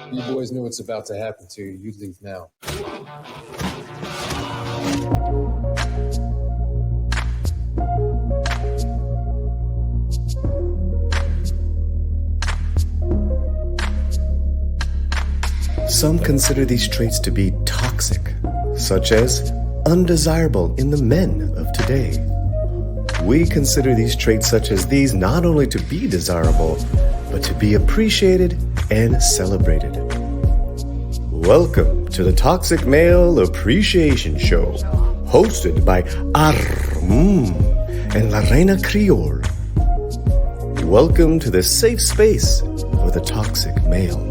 You boys know what's about to happen to you. You leave now. Some consider these traits to be toxic, such as undesirable in the men of today. We consider these traits such as these not only to be desirable, but to be appreciated and celebrated. Welcome to the Toxic Male Appreciation Show, hosted by and La Reina Creole. Welcome to the safe space for the toxic male.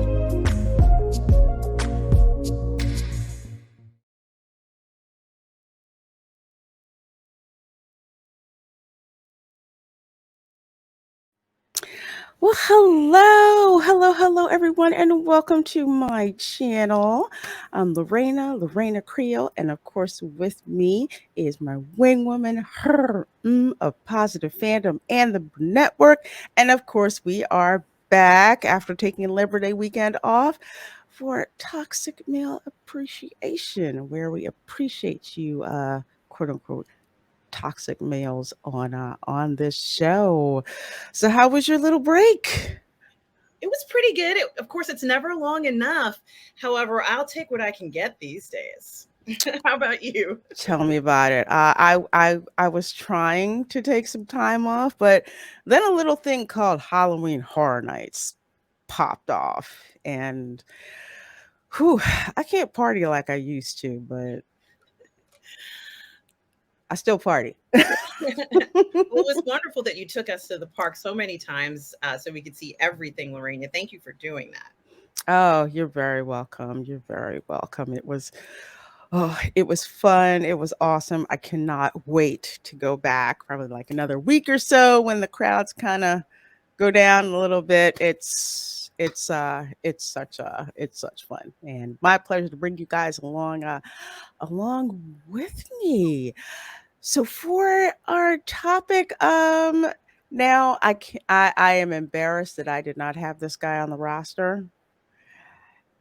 Well, hello, everyone, and welcome to my channel. I'm Lorena Creole, and of course, with me is my wing woman, her of Positive Fandom and the network. And of course, we are back after taking Labor Day weekend off for Toxic Male Appreciation, where we appreciate you, quote unquote, toxic males on this show. So how was your little break? It was pretty good. Of course, it's never long enough. However, I'll take what I can get these days. How about you? Tell me about it. I was trying to take some time off, but then a little thing called Halloween Horror Nights popped off, and I can't party like I used to, but I still party. Well, it was wonderful that you took us to the park so many times so we could see everything, Lorena. Thank you for doing that. Oh, you're very welcome. You're very welcome. It was fun. It was awesome. I cannot wait to go back probably like another week or so when the crowds kind of go down a little bit. It's such fun, and my pleasure to bring you guys along with me. So for our topic, now I am embarrassed that I did not have this guy on the roster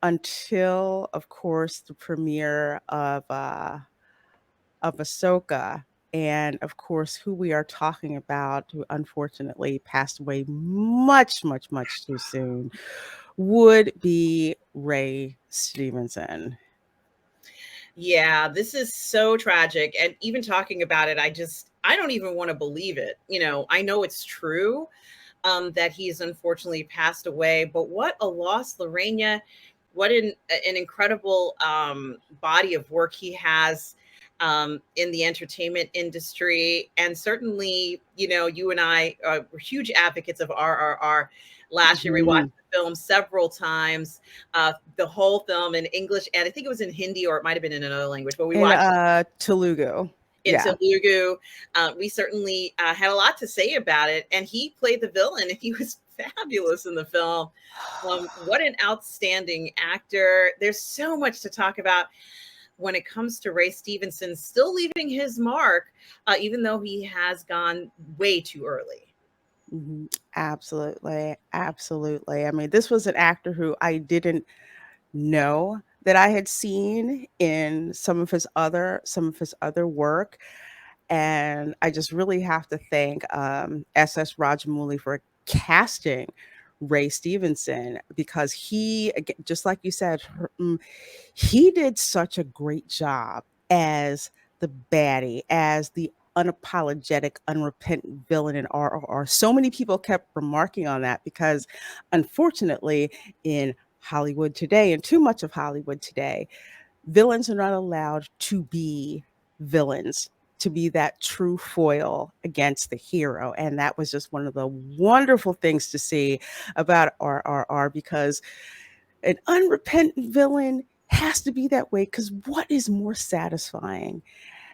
until, of course, the premiere of Ahsoka, and of course, who we are talking about, who unfortunately passed away much too soon, would be Ray Stevenson. Yeah, this is so tragic. And even talking about it, I don't even want to believe it. I know it's true that he's unfortunately passed away, but what a loss, Lorena. What an incredible body of work he has in the entertainment industry. And certainly, you and I were huge advocates of RRR. Last year, we watched the film several times, the whole film in English, and I think it was in Hindi, or it might have been in another language, but we watched Telugu. Telugu. We certainly had a lot to say about it, and he played the villain, and he was fabulous in the film. What an outstanding actor. There's so much to talk about when it comes to Ray Stevenson still leaving his mark, even though he has gone way too early. Mm-hmm. Absolutely. I mean, this was an actor who I didn't know that I had seen in some of his other work, and I just really have to thank SS Rajamouli for casting Ray Stevenson, because he, just like you said, he did such a great job as the baddie, as the unapologetic, unrepentant villain in RRR. So many people kept remarking on that because, unfortunately, in Hollywood today, and too much of Hollywood today, villains are not allowed to be villains, to be that true foil against the hero. And that was just one of the wonderful things to see about RRR, because an unrepentant villain has to be that way, because what is more satisfying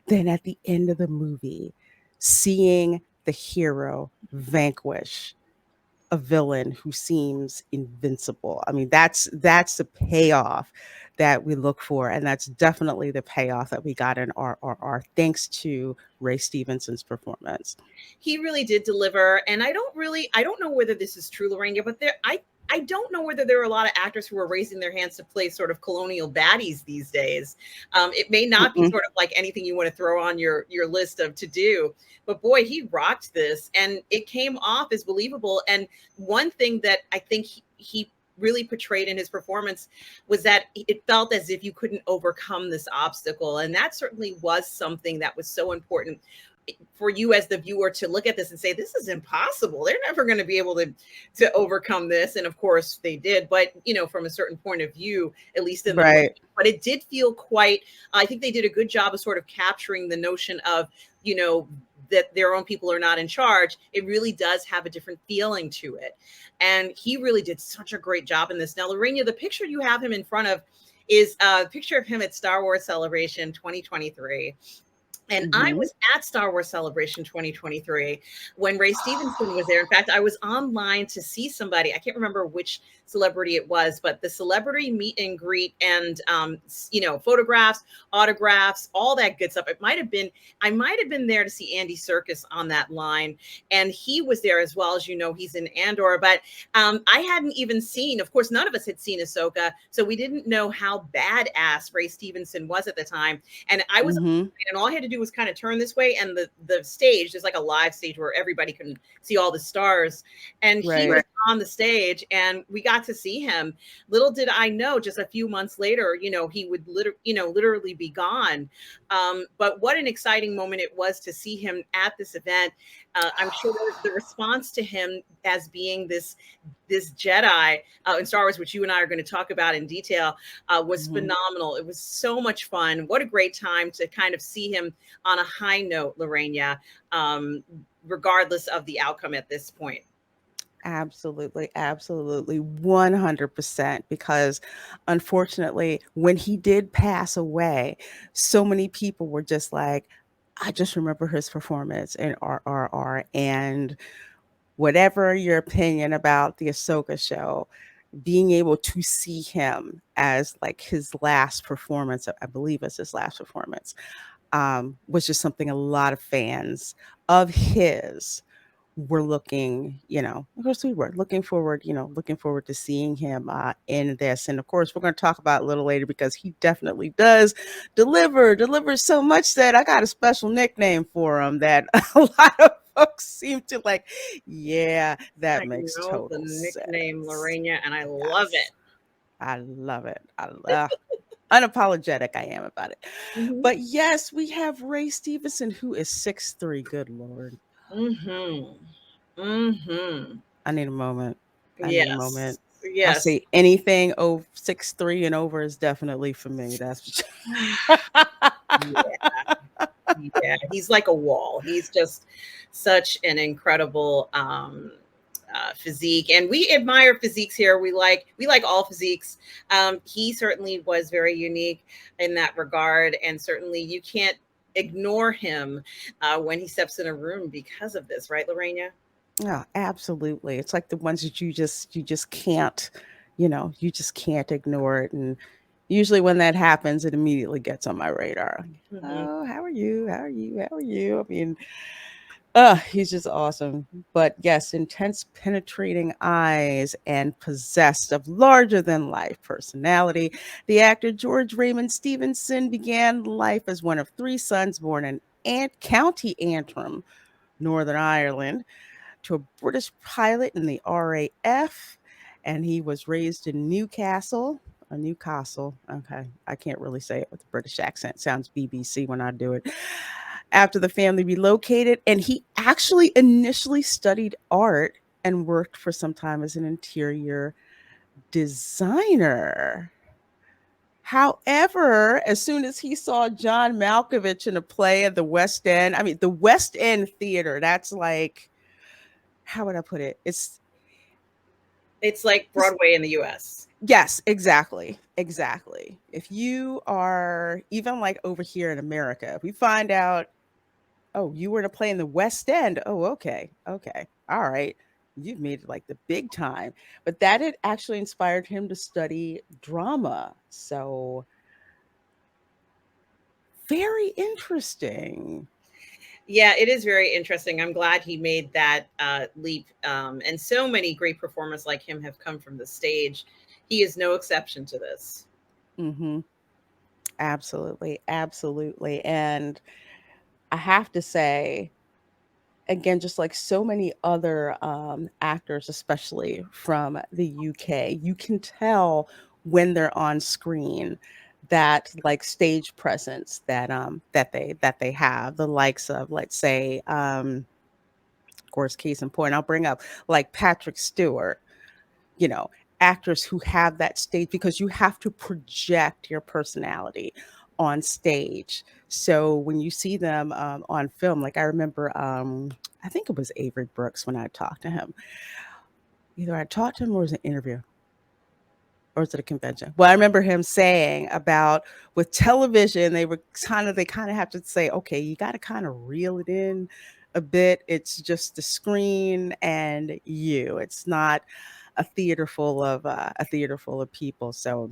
than at the end of the movie seeing the hero vanquish a villain who seems invincible? I mean, that's the payoff that we look for, and that's definitely the payoff that we got in RRR, thanks to Ray Stevenson's performance. He really did deliver, and I don't know whether this is true, Lorena, but I don't know whether there are a lot of actors who are raising their hands to play sort of colonial baddies these days. It may not be Mm-mm. sort of like anything you want to throw on your list of to do, but boy, he rocked this, and it came off as believable. And one thing that I think he really portrayed in his performance was that it felt as if you couldn't overcome this obstacle, and that certainly was something that was so important for you as the viewer to look at this and say, this is impossible, they're never going to be able to overcome this. And of course they did, but from a certain point of view, at least in the movie. Right. But it did feel quite, I think they did a good job of sort of capturing the notion of that their own people are not in charge. It really does have a different feeling to it, and he really did such a great job in this. Now, Lorena, the picture you have him in front of is a picture of him at Star Wars Celebration 2023. And I Mm-hmm. was at Star Wars Celebration 2023 when Ray Stevenson was there. In fact, I was online to see somebody. I can't remember which celebrity it was, but the celebrity meet and greet and, photographs, autographs, all that good stuff. I might have been there to see Andy Serkis on that line. And he was there as well. As you know, he's in Andor. But I hadn't even seen, of course, none of us had seen Ahsoka. So we didn't know how badass Ray Stevenson was at the time. And I was, Mm-hmm. and all I had to do was kind of turn this way, and the stage, there's like a live stage where everybody can see all the stars, and he was Right. on the stage, and we got to see him. Little did I know, just a few months later, he would literally be gone. But what an exciting moment it was to see him at this event. I'm sure the response to him as being this Jedi in Star Wars, which you and I are going to talk about in detail, was Mm-hmm. phenomenal. It was so much fun. What a great time to kind of see him on a high note, Lorena, regardless of the outcome at this point. Absolutely, absolutely, 100%. Because unfortunately, when he did pass away, so many people were just like, I just remember his performance in RRR. And whatever your opinion about the Ahsoka show, being able to see him as like his last performance, I believe it's his last performance, was just something a lot of fans of his were looking, of course we were looking forward to seeing him in this. And of course, we're going to talk about it a little later, because he definitely does deliver so much that I got a special nickname for him that a lot of folks seem to like. Yeah, that I makes know the total nickname, sense. Lorena, and I love Yes, it. I love it. I love unapologetic I am about it. Mm-hmm. But yes, we have Ray Stevenson, who is 6'3". Good Lord. Mm-hmm. Mm-hmm. I need a moment. I need a Yes. moment. I Yes. say anything over 6'3" and over is definitely for me. That's Yeah. Yeah. He's like a wall. He's just such an incredible physique, and we admire physiques here. We like all physiques. He certainly was very unique in that regard, and certainly you can't ignore him when he steps in a room because of this, right, Lorena? yeah, absolutely. It's like the ones that you just can't, you just can't ignore it. And usually when that happens, it immediately gets on my radar. Like, Hmm. oh, how are you? How are you? How are you? I mean, he's just awesome. But yes, intense, penetrating eyes and possessed of larger than life personality. The actor George Raymond Stevenson began life as one of three sons born in County Antrim, Northern Ireland, to a British pilot in the RAF. And he was raised in Newcastle. Newcastle. Okay. I can't really say it with a British accent. Sounds BBC when I do it. After the family relocated, and he actually initially studied art and worked for some time as an interior designer. However, as soon as he saw John Malkovich in a play at the West End, I mean, the West End Theater, that's like, how would I put it? It's like It's Broadway in the US. yes, exactly. Exactly. If you are even like over here in America, if we find out, oh, you were to play in the West End. Oh, okay. Okay. All right. You've made it like the big time. But that had actually inspired him to study drama. So very interesting. Yeah, it is very interesting. I'm glad he made that leap. And so many great performers like him have come from the stage. He is no exception to this. Mm-hmm. Absolutely, absolutely. And I have to say, again, just like so many other actors, especially from the UK, you can tell when they're on screen that like stage presence that they have, the likes of, let's say, of course, case in point, I'll bring up like Patrick Stewart, you know, actors who have that stage, because you have to project your personality on stage. So when you see them on film, like I remember, I think it was Avery Brooks when I talked to him. Either I talked to him or it was an interview or was it a convention? Well, I remember him saying about with television, they kind of have to say, okay, you got to kind of reel it in a bit. It's just the screen and you. It's not a theater full of people. So,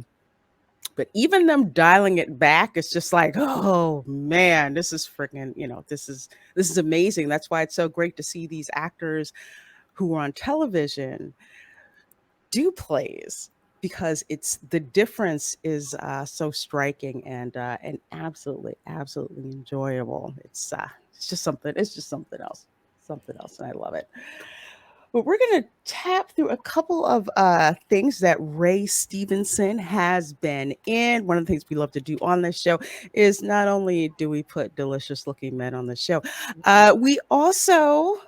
but even them dialing it back, it's just like, oh man, this is freaking, this is amazing. That's why it's so great to see these actors who are on television do plays, because it's the difference is so striking and absolutely enjoyable. It's just something. It's just something else, and I love it. But we're gonna tap through a couple of things that Ray Stevenson has been in. One of the things we love to do on this show is not only do we put delicious looking men on the show, we also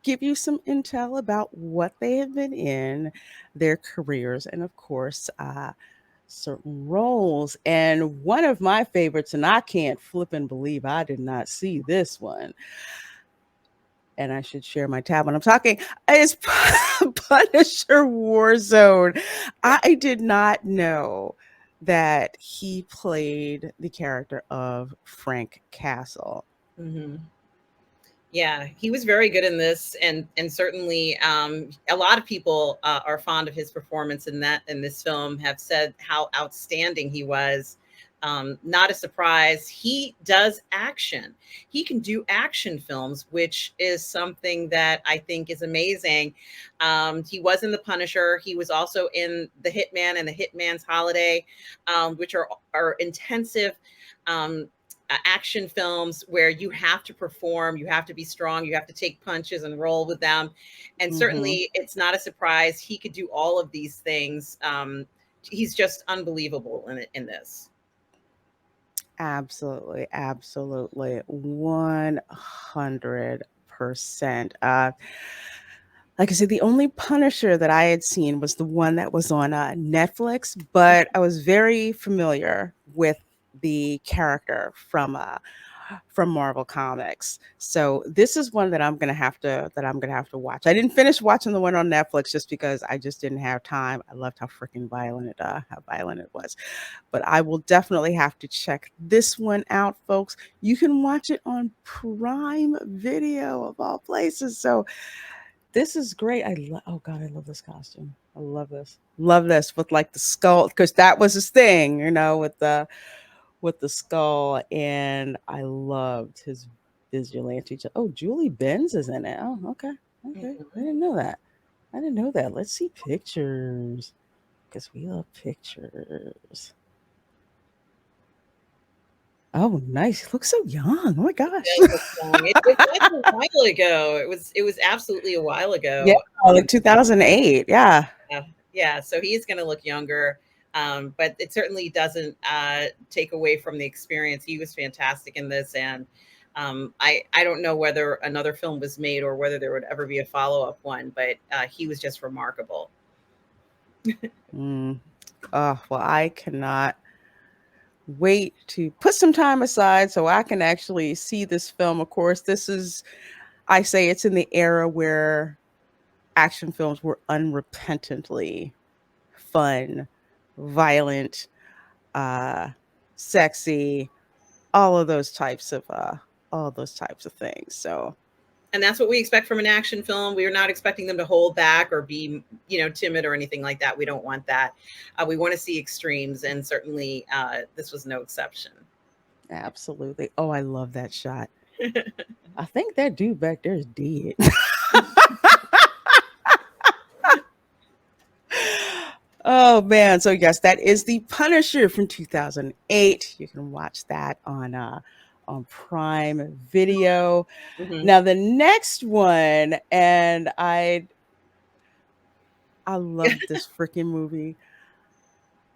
give you some intel about what they have been in, their careers, and of course, certain roles. And one of my favorites, and I can't flip and believe I did not see this one. And I should share my tab when I'm talking, is Punisher Warzone. I did not know that he played the character of Frank Castle. Mm-hmm. Yeah, he was very good in this, and certainly a lot of people are fond of his performance in this film. Have said how outstanding he was. Not a surprise. He does action. He can do action films, which is something that I think is amazing. He was in The Punisher. He was also in The Hitman and The Hitman's Holiday, which are intensive. Action films where you have to perform, you have to be strong, you have to take punches and roll with them. And Mhm. certainly it's not a surprise. He could do all of these things. He's just unbelievable in this. Absolutely, absolutely. 100%. Like I said, the only Punisher that I had seen was the one that was on Netflix, but I was very familiar with the character from Marvel Comics. So this is one that I'm gonna have to watch. I didn't finish watching the one on Netflix just because I just didn't have time. I loved how freaking violent it was. But I will definitely have to check this one out, folks. You can watch it on Prime Video of all places. So this is great. Oh god, I love this costume. I love this. Love this with like the skull, because that was his thing, with the skull, and I loved his vigilante. Oh, Julie Benz is in it. Oh, okay. Okay. I Mhm. didn't know that. I didn't know that. Let's see pictures, because we love pictures. Oh, nice. He looks so young. Oh my gosh. Does look young. It was a while ago. It was absolutely a while Yeah, ago. like 2008. Yeah. Yeah, yeah. So he's going to look younger, but it certainly doesn't take away from the experience. He was fantastic in this, and I don't know whether another film was made or whether there would ever be a follow up one, but he was just remarkable. Mm. Oh, well, I cannot wait to put some time aside so I can actually see this film. Of course, I say it's in the era where action films were unrepentantly fun, violent, uh, sexy, all of those types of things. So And that's what we expect from an action film. We are not expecting them to hold back or be, timid or anything like that. We don't want that. We want to see extremes, and certainly this was no exception. absolutely. Oh, I love that shot. I think that dude back there is dead. Oh man. So yes, that is The Punisher from 2008. You can watch that on Prime Video. Mhm. Now the next one, and I love this freaking movie.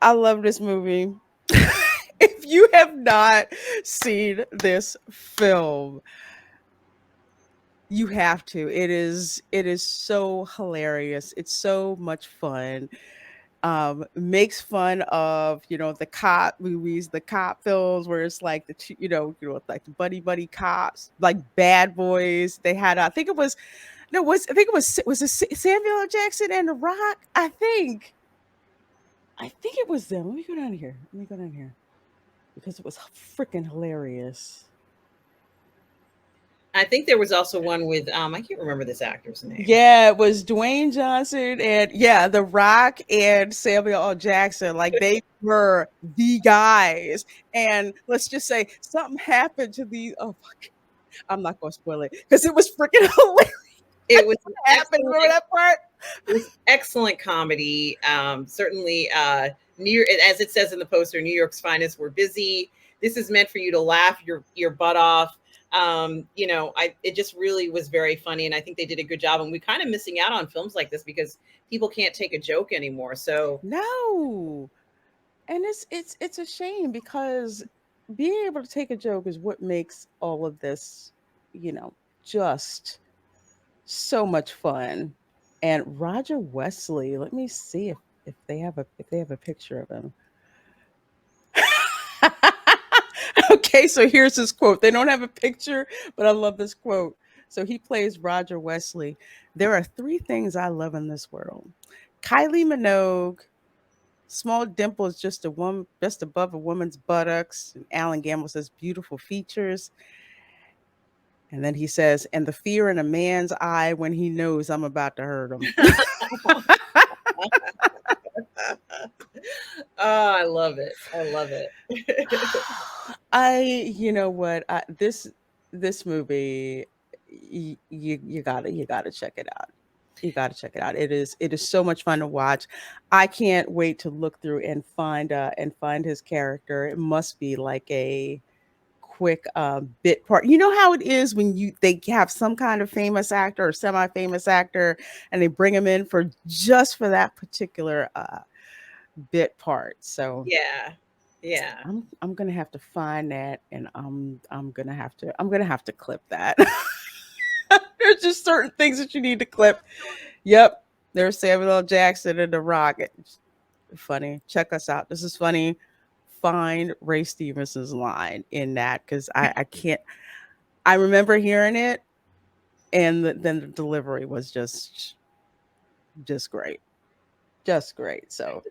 I love this movie. If you have not seen this film, you have to. It is so hilarious. It's so much fun. Makes fun of the cop movies, the cop films where it's like like the buddy cops, like Bad Boys. They had I think it was no was I think it was Samuel L. Jackson and The Rock. I think it was them. Let me go down here. Because it was freaking hilarious. I think there was also one with I can't remember this actor's name. Yeah, it was Dwayne Johnson and The Rock and Samuel L. Jackson. Like they were the guys. And let's just say something happened to these. Oh, fuck. I'm not going to spoil it because it was freaking hilarious. It was What happened? Remember that part? It was excellent comedy. Certainly, as it says in the poster, New York's finest were busy. This is meant for you to laugh your butt off. It just really was very funny, and I think they did a good job. And we're kind of missing out on films like this because people can't take a joke anymore. So No. And it's a shame because being able to take a joke is what makes all of this, just so much fun. And Roger Wesley, let me see if they have a picture of him. Okay, so here's his quote. They don't have a picture, but I love this quote. So he plays Roger Wesley. There are three things I love in this world: Kylie Minogue, small dimples just above a woman's buttocks, and Alan Gamble says beautiful features. And then he says, and the fear in a man's eye when he knows I'm about to hurt him. Oh, I love it. I love it. You know what? This movie, you gotta check it out. You gotta check it out. It is so much fun to watch. I can't wait to look through and find his character. It must be like a quick bit part. You know how it is when they have some kind of famous actor or semi-famous actor and they bring him in for that particular bit part. So Yeah. I'm gonna have to find that, and I'm gonna have to clip that. There's just certain things that you need to clip. Yep, there's Samuel L. Jackson and The Rock. It's funny. Check us out. This is funny. Find Ray Stevenson's line in that because I can't. I remember hearing it, and then the delivery was just great. Just great. So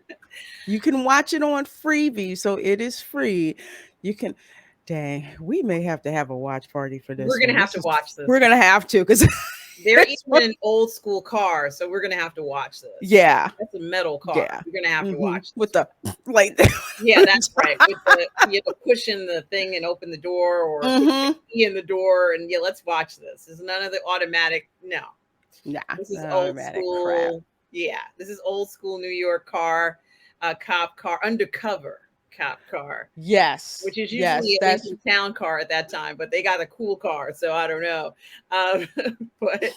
you can watch it on Freevee. So it is free. You can. Dang, we may have to have a watch party for this. We're gonna one. have to watch this. We're gonna have to because they're even in an old school car, so we're gonna have to watch this. Yeah, That's a metal car. Yeah. We're gonna have to watch this. with the like. Yeah, that's right. With you have to push in the thing and open the door, or put the key in the door, and let's watch this. There's none of the automatic. No, Nah, this is no old automatic school. crap. Yeah, this is old school New York car, cop car, undercover cop car, Yes, which is yes, usually a that's Lincoln Town car at that time, but they got a cool car, so I don't know. But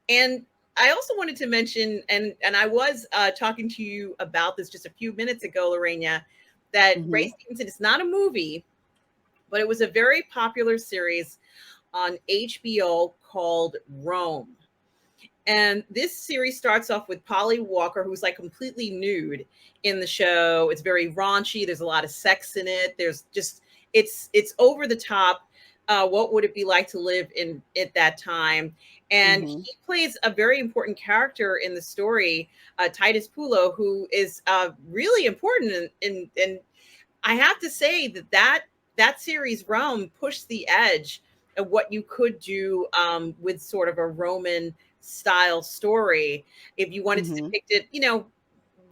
and I also wanted to mention, and I was talking to you about this just a few minutes ago, Lorena, that Ray Stevenson is not a movie, but it was a very popular series on HBO called Rome. And this series starts off with Polly Walker, who's like completely nude in the show. It's very raunchy. There's a lot of sex in it. There's just, it's over the top. What would it be like to live in at that time? And he plays a very important character in the story, Titus Pulo, who is really important. And I have to say that series Rome pushed the edge of what you could do with sort of a Roman style story. If you wanted to depict it,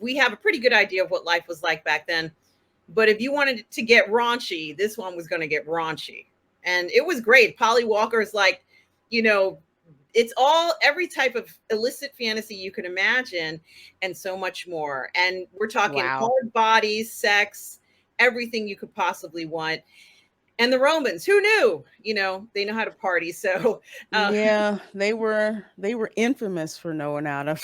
we have a pretty good idea of what life was like back then. But if you wanted it to get raunchy, this one was going to get raunchy. And it was great. Polly Walker's like, you know, it's all every type of illicit fantasy you can imagine and so much more. And we're talking Wow. hard bodies, sex, everything you could possibly want. And the Romans, who knew? You know, they know how to party. So Yeah, they were infamous for knowing how to.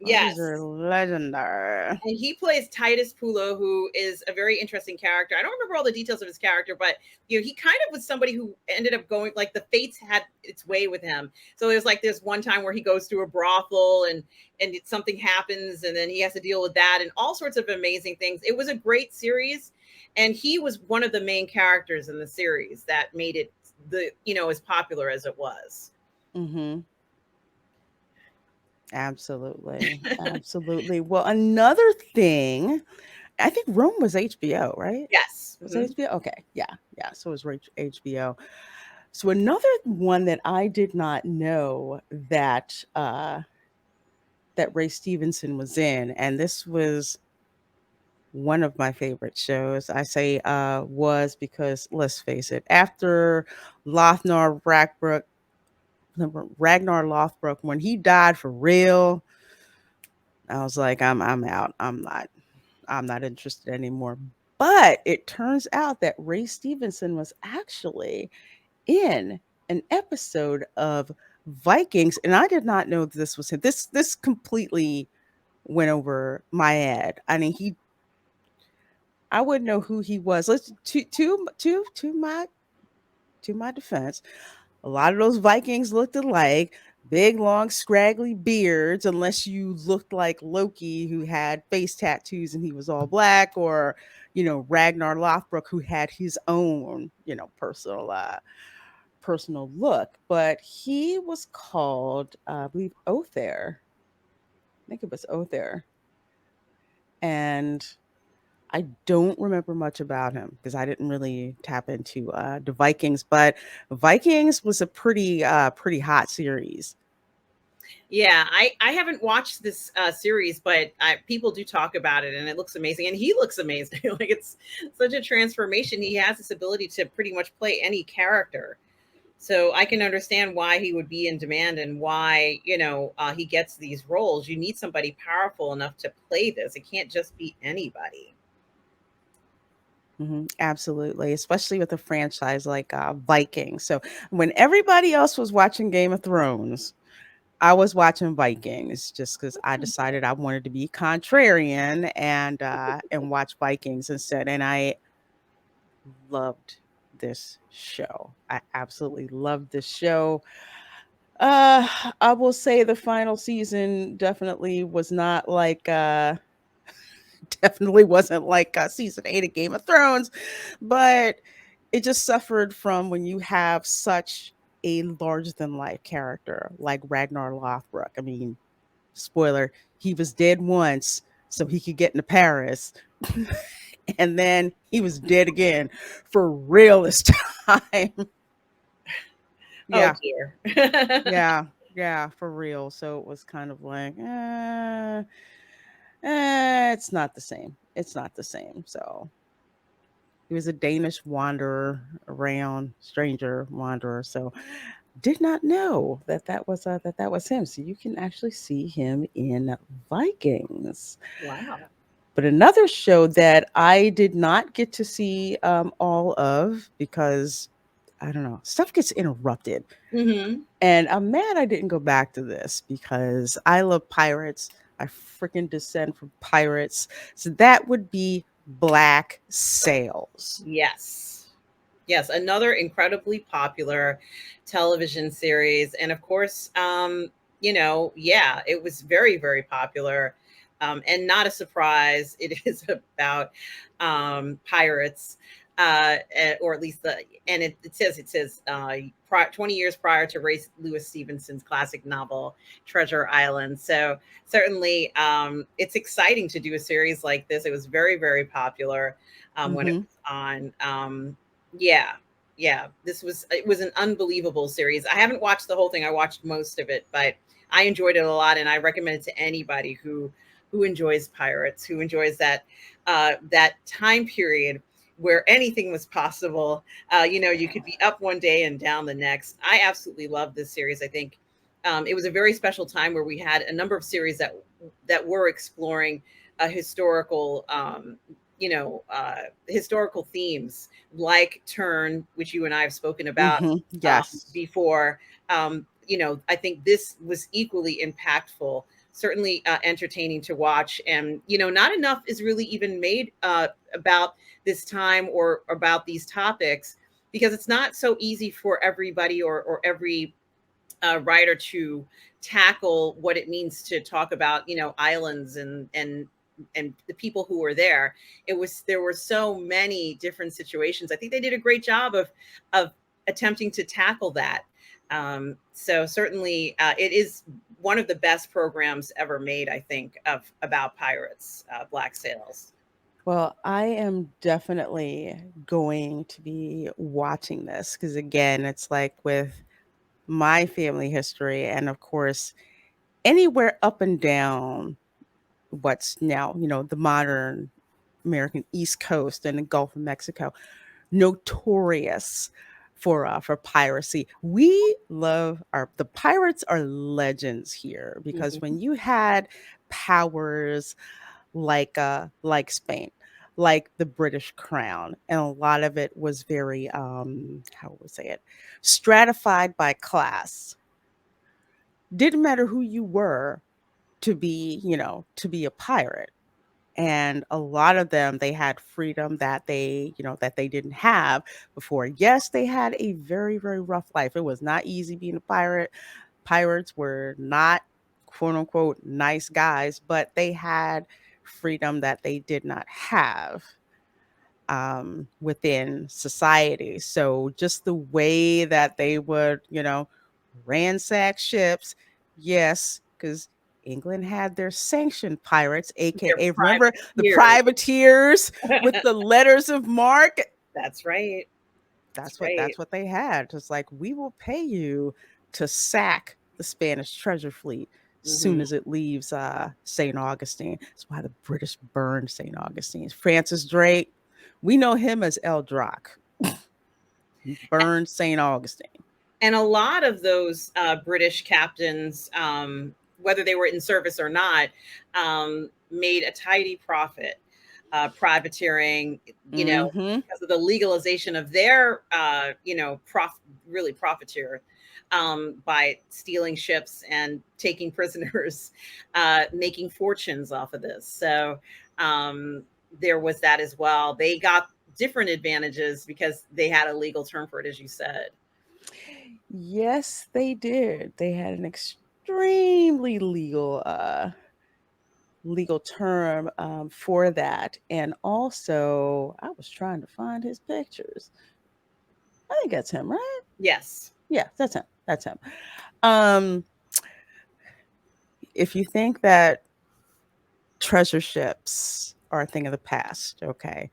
Those are yes. legendary. And he plays Titus Pulo, who is a very interesting character. I don't remember all the details of his character, but you know, he kind of was somebody who ended up going like the fates had its way with him. So there's like this one time where he goes to a brothel and something happens, and then he has to deal with that and all sorts of amazing things. It was a great series, and he was one of the main characters in the series that made it as popular as it was. Mm-hmm. Absolutely. Absolutely. Well, another thing, I think Rome was HBO, right? Yes. Was it HBO? Okay. Yeah. Yeah. So it was HBO. So another one that I did not know that Ray Stevenson was in, and this was one of my favorite shows. I say was because let's face it, after Lothnar Ragnar Lothbrok, when he died for real, I was like, I'm out. I'm not interested anymore. But it turns out that Ray Stevenson was actually in an episode of Vikings, and I did not know this was him. This completely went over my head. I mean, I wouldn't know who he was. Let's to my defense. A lot of those Vikings looked alike, big, long, scraggly beards, unless you looked like Loki, who had face tattoos and he was all black, or Ragnar Lothbrok, who had his own personal look. But he was called, I believe, Othere. I think it was Othere, and I don't remember much about him because I didn't really tap into the Vikings, but Vikings was a pretty hot series. Yeah, I haven't watched this series, but people do talk about it, and it looks amazing, and he looks amazing. Like it's such a transformation. He has this ability to pretty much play any character, so I can understand why he would be in demand and why he gets these roles. You need somebody powerful enough to play this. It can't just be anybody. Absolutely, especially with a franchise like Vikings. So when everybody else was watching Game of Thrones, I was watching Vikings just because I decided I wanted to be contrarian and watch Vikings instead. And I loved this show. I absolutely loved this show. I will say the final season definitely was not like definitely wasn't like season 8 of Game of Thrones, but it just suffered from when you have such a larger than life character like Ragnar Lothbrok. I mean, spoiler, he was dead once so he could get into Paris. And then he was dead again for real this time. Oh Yeah, dear. yeah, for real. So it was kind of like, it's not the same. It's not the same. So he was a Danish wanderer around, stranger wanderer. So did not know that was him. So you can actually see him in Vikings. Wow. But another show that I did not get to see all of because I don't know, stuff gets interrupted. Hmm. And I'm mad I didn't go back to this because I love pirates. I freaking descend from pirates. So that would be Black Sails. Yes. Yes, another incredibly popular television series. And of course, yeah, it was very, very popular. And not a surprise, it is about pirates, or at least it says 20 years prior to Ray Lewis Stevenson's classic novel Treasure Island. So certainly, it's exciting to do a series like this. It was very, very popular when it Hmm. was on. Yeah, yeah, it was an unbelievable series. I haven't watched the whole thing. I watched most of it, but I enjoyed it a lot, and I recommend it to anybody who who enjoys pirates, who enjoys that time period where anything was possible. You could be up one day and down the next. I absolutely love this series. I think it was a very special time where we had a number of series that were exploring a historical themes like Turn, which you and I have spoken about Yes. before. I think this was equally impactful, certainly entertaining to watch. And, not enough is really even made about this time or about these topics, because it's not so easy for everybody or every writer to tackle what it means to talk about, islands and the people who were there. There were so many different situations. I think they did a great job of attempting to tackle that. So certainly it is one of the best programs ever made, I think, about pirates, Black Sails. Well, I am definitely going to be watching this because, again, it's like with my family history, and of course, anywhere up and down what's now, the modern American East Coast and the Gulf of Mexico, notorious for piracy. We love the pirates are legends here because Mhm. when you had powers like Spain, like the British Crown, and a lot of it was very how would we say it, stratified by class. Didn't matter who you were to be a pirate. And a lot of them, they had freedom that they didn't have before. Yes, they had a very, very rough life. It was not easy being a pirate. Pirates were not quote unquote nice guys, but they had freedom that they did not have within society. So just the way that they would, ransack ships, yes, because England had their sanctioned pirates, They're aka remember the privateers. privateers with the letters of marque. That's right. That's That's what right. that's what they had. Just like we will pay you to sack the Spanish treasure fleet soon Hmm. as it leaves St. Augustine. That's why the British burned St. Augustine. Francis Drake, we know him as El Drac. He burned St. Augustine. And a lot of those British captains, whether they were in service or not, made a tidy profit privateering, Mm-hmm. because of the legalization of their, really profiteer by stealing ships and taking prisoners, making fortunes off of this. So there was that as well. They got different advantages because they had a legal term for it, as you said. Yes, they did. They had an extremely legal term for that. And also, I was trying to find his pictures. I think that's him, right? Yes. Yeah, that's him. That's him. Um, if you think that treasure ships are a thing of the past, okay,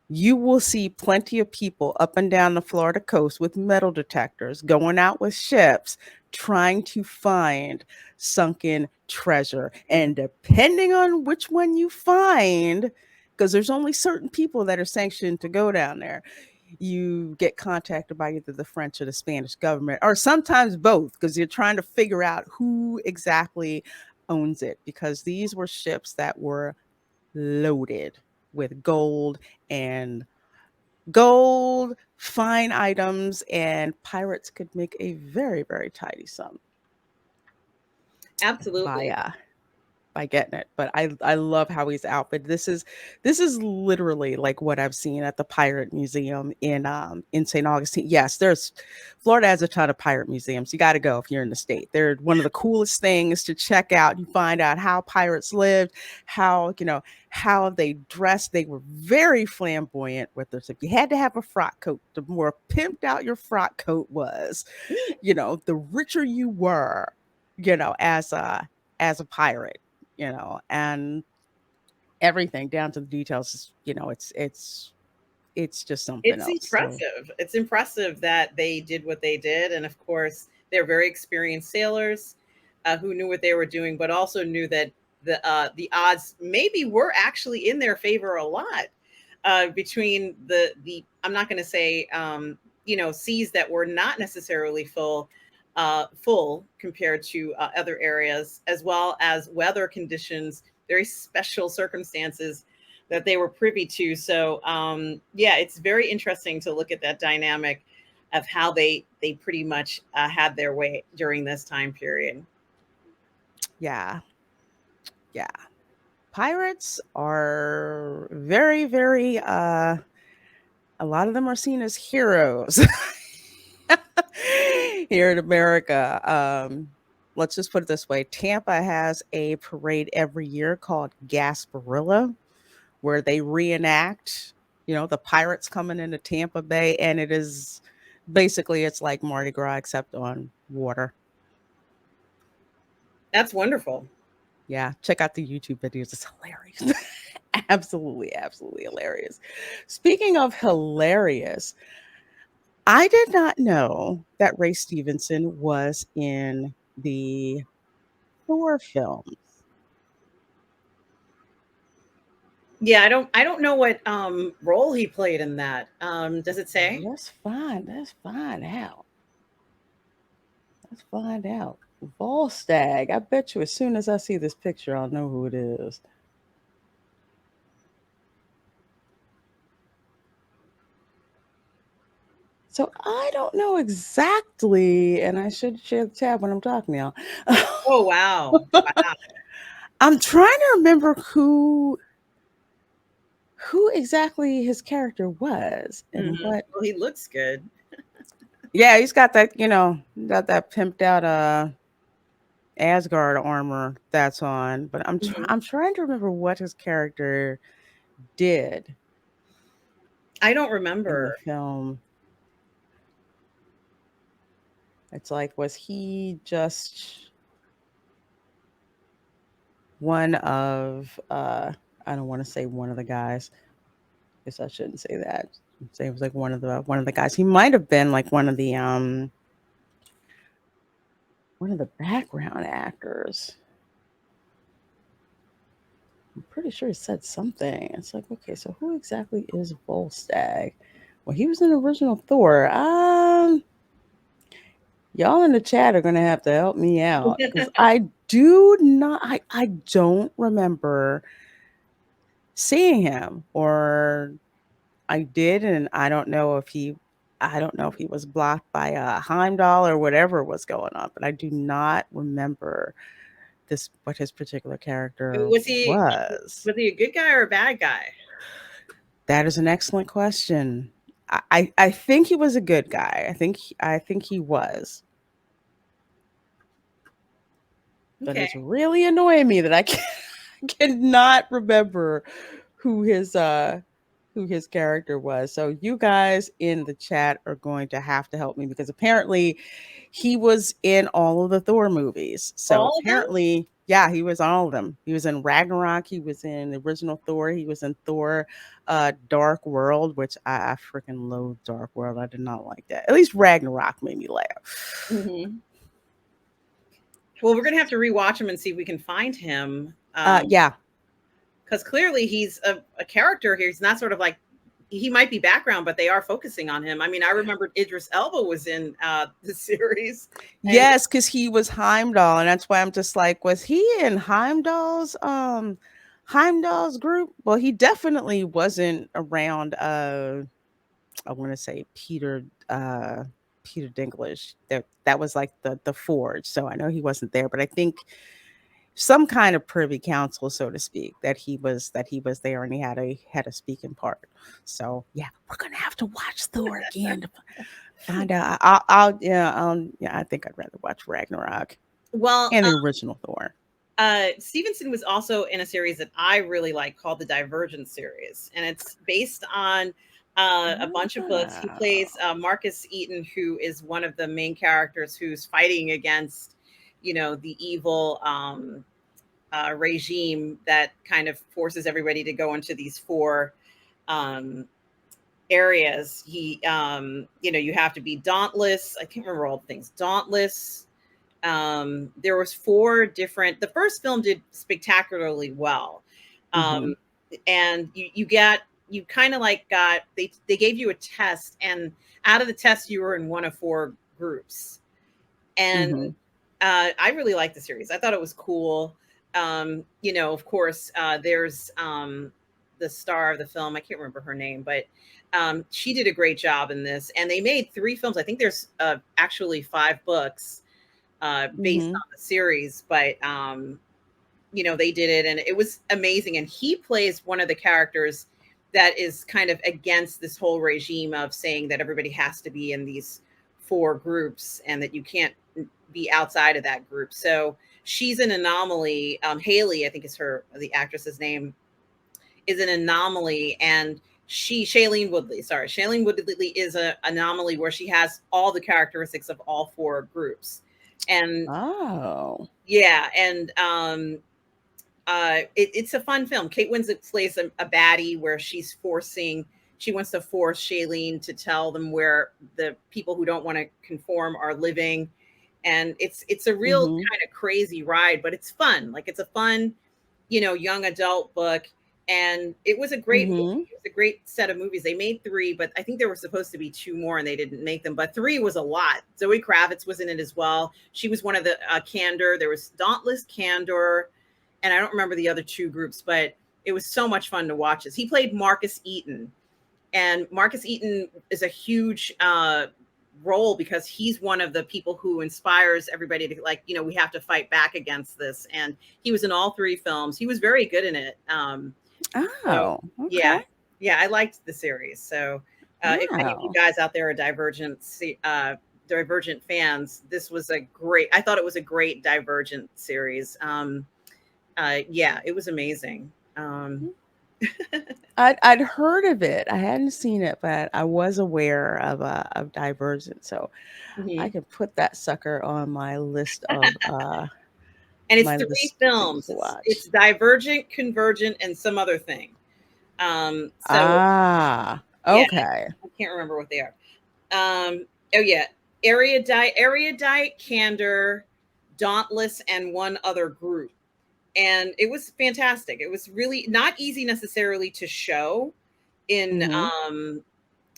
you will see plenty of people up and down the Florida coast with metal detectors going out with ships trying to find sunken treasure. And depending on which one you find, because there's only certain people that are sanctioned to go down there, you get contacted by either the French or the Spanish government, or sometimes both, because you're trying to figure out who exactly owns it. Because these were ships that were loaded with and fine items, and pirates could make a very, very tidy sum by Absolutely. uh by getting it. But I love how he's outfitted. This is literally like what I've seen at the Pirate Museum in St. Augustine. Yes, there's Florida has a ton of pirate museums. You got to go if you're in the state. They're one of the coolest things to check out. You find out how pirates lived, how they dressed. They were very flamboyant with this. If you had to have a frock coat, the more pimped out your frock coat was, the richer you were, as a pirate, and everything down to the details is, it's just something It's else. So impressive. It's impressive that they did what they did. And of course, they're very experienced sailors who knew what they were doing, but also knew that the odds maybe were actually in their favor a lot, between the I'm not going to say seas that were not necessarily full compared to other areas, as well as weather conditions, very special circumstances that they were privy to. So yeah, it's very interesting to look at that dynamic of how they pretty much had their way during this time period. Yeah. Yeah. Pirates are very, very a lot of them are seen as heroes here in America. Let's just put it this way. Tampa has a parade every year called Gasparilla, where they reenact, the pirates coming into Tampa Bay, and it is basically it's like Mardi Gras except on water. That's wonderful. Yeah, check out the YouTube videos. It's hilarious. Absolutely, absolutely hilarious. Speaking of hilarious, I did not know that Ray Stevenson was in the Thor films. Yeah, I don't know what role he played in that. Does it say? Let's find out. Let's find out. Volstagg. I bet you as soon as I see this picture, I'll know who it is. So I don't know exactly, and I should share the tab when I'm talking now. Oh wow. Wow. I'm trying to remember who exactly his character was and Mhm. what. Well, he looks good. Yeah, he's got that, got that pimped out Asgard armor that's on, but Mhm. I'm trying to remember what his character did I don't in the remember. film. It's like, was he just one of I don't want to say one of the guys. Guess I shouldn't say that. Say it was like one of the guys. He might have been like one of the background actors. I'm pretty sure he said something. It's like, okay, so who exactly is Volstagg? Well, he was in the original Thor. Y'all in the chat are gonna have to help me out because I do not. I don't remember seeing him, or I did, and I don't know if he. I don't know if he was blocked by a Heimdall or whatever was going on, but I do not remember what his particular character Was he was. was he a good guy or a bad guy? That is an excellent question. I think he was a good guy. I think he was, but Okay. it's really annoying me that I cannot remember who his uh who his character was. So you guys in the chat are going to have to help me because apparently he was in all of the Thor movies. So All of them? apparently, yeah, he was all of them. He was in Ragnarok, he was in the original Thor, he was in Thor Dark World, which I freaking loathe Dark World. I did not like that. At least Ragnarok made me laugh. Hmm. Well, we're gonna have to rewatch him and see if we can find him. Yeah. Because clearly he's a character here. He's not sort of like he might be background, but they are focusing on him. I mean, I remember Idris Elba was in the series. And Yes, because he was Heimdall, and that's why I'm just like, was he in Heimdall's group? Well, he definitely wasn't around I want to say Peter Dinklage. That was like the Forge. So I know he wasn't there, but I think some kind of privy council, so to speak, that he was there and he had a speaking part. So yeah, we're gonna have to watch Thor again to find out. Yeah, I think I'd rather watch Ragnarok well, and the original Thor. Stevenson was also in a series that I really like called the Divergent series, and it's based on a bunch of books. He plays Marcus Eaton, who is one of the main characters who's fighting against, the evil regime that kind of forces everybody to go into these four um, areas. You have to be dauntless. I can't remember all the things. Dauntless, There was 4 different. The first film did spectacularly well, Mhm. and you kind of like got they gave you a test, and out of the test you were in one of 4 groups, and Mhm. I really liked the series. I thought it was cool. Of course, there's the star of the film. I can't remember her name, but she did a great job in this. And they made 3 films. I think there's actually 5 books based Mhm. on the series, but they did it, and it was amazing. And he plays one of the characters that is kind of against this whole regime of saying that everybody has to be in these 4 groups and that you can't be outside of that group. So she's an anomaly. Haley, I think is the actress's name, is an anomaly, and Shailene Woodley is an anomaly where she has all the characteristics of all 4 groups. And Oh. yeah, and it's a fun film. Kate Winslet plays a baddie where she wants to force Shailene to tell them where the people who don't want to conform are living. And it's a real Mhm. kind of crazy ride, but it's fun. Like, it's a fun, young adult book. And it was a great movie. Mhm. It was a great set of movies. They made 3, but I think there were supposed to be 2 more and they didn't make them. But 3 was a lot. Zoe Kravitz was in it as well. She was one of the Candor. There was Dauntless, Candor, and I don't remember the other 2 groups, but it was so much fun to watch this. He played Marcus Eaton, and Marcus Eaton is a huge role because he's one of the people who inspires everybody to, like, we have to fight back against this. And he was in all 3 films. He was very good in it. So Oh, okay. yeah, yeah, I liked the series. So if any of you Wow. guys out there are Divergent fans, I thought it was a great Divergent series. Yeah, it was amazing. I'd heard of it. I hadn't seen it, but I was aware of Divergent, so I Mhm. can put that sucker on And it's my 3 list of things films. to It's watch. Divergent, Convergent, and some other thing. So Ah, yeah, okay. I can't remember what they are. Oh yeah, Erudite, Candor, Dauntless, and one other group. And it was fantastic. It was really not easy necessarily to show in Mhm. um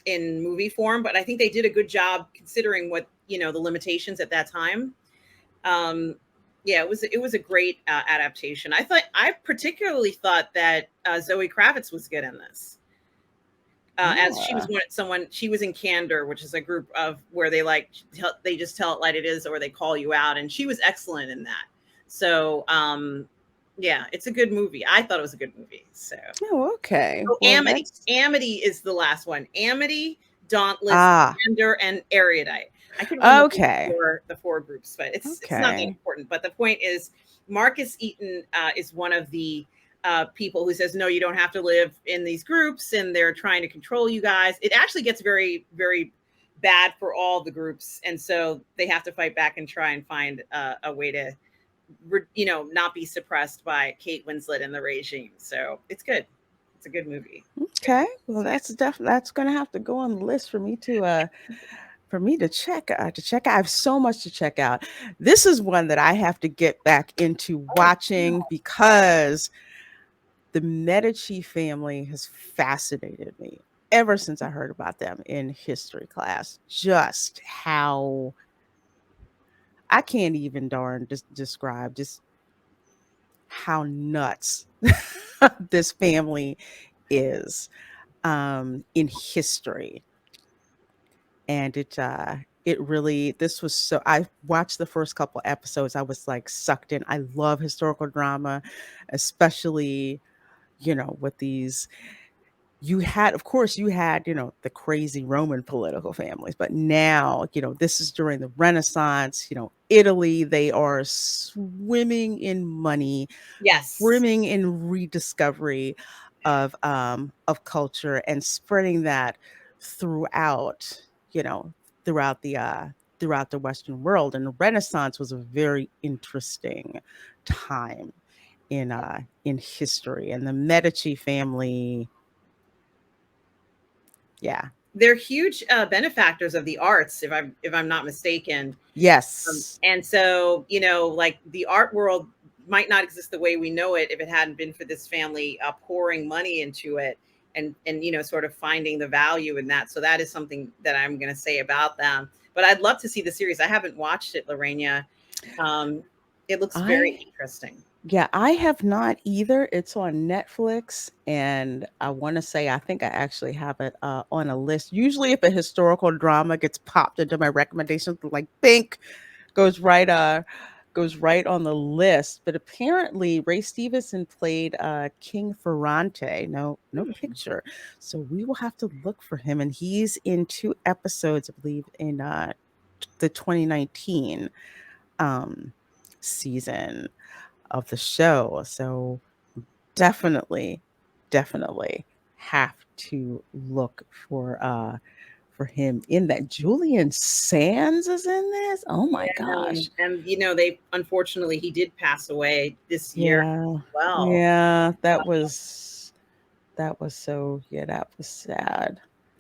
in movie form, but I think they did a good job considering what, the limitations at that time. Um, yeah, it was a great adaptation. I particularly thought that Zoe Kravitz was good in this. As she was Ah, someone, she was in Candor, which is a group of where they just tell it like it is, or they call you out, and she was excellent in that. So yeah, it's a good movie. I thought it was a good movie. So oh, okay. oh, Well, that's Amity is the last one. Amity, Dauntless, ah, Candor, and Erudite. I couldn't remember okay. the 4 groups, but it's not that Okay. important. But the point is, Marcus Eaton is one of the people who says, no, you don't have to live in these groups, and they're trying to control you guys. It actually gets very, very bad for all the groups, and so they have to fight back and try and find a way to, not be suppressed by Kate Winslet and the regime. So it's good. It's a good movie. Okay. Well, Yeah. that's gonna have to go on the list for me to check out. I have so much to check out. This is one that I have to get back into Oh, watching because the Medici family has fascinated me ever since I heard about them in history class. Just how I can't even darn just describe just how nuts this family is in history. And it really this was so I watched the first couple episodes. I was like sucked in. I love historical drama, especially, with these you had of course you had, the crazy Roman political families, but now, this is during the Renaissance, Italy, they are swimming in money, yes. brimming in rediscovery of culture and spreading that throughout, you know, throughout the Western world. And the Renaissance was a very interesting time in history. And the Medici family, yeah. they're huge benefactors of the arts, if I'm not mistaken. Yes. And so, like the art world might not exist the way we know it if it hadn't been for this family pouring money into it and sort of finding the value in that. So that is something that I'm going to say about them. But I'd love to see the series. I haven't watched it, Lorena. It looks very interesting. Yeah, I have not either. It's on Netflix, and I want to say I think I actually have it on a list. Usually, if a historical drama gets popped into my recommendations, like Think goes right on the list. But apparently, Ray Stevenson played King Ferrante. No picture, so we will have to look for him. And he's in 2 episodes, I believe, in the 2019 um, season of the show. So definitely, definitely have to look for him in that. Julian Sands is in this. Oh my gosh. And they unfortunately he did pass away this year Yeah. as well. Yeah, that was that was sad.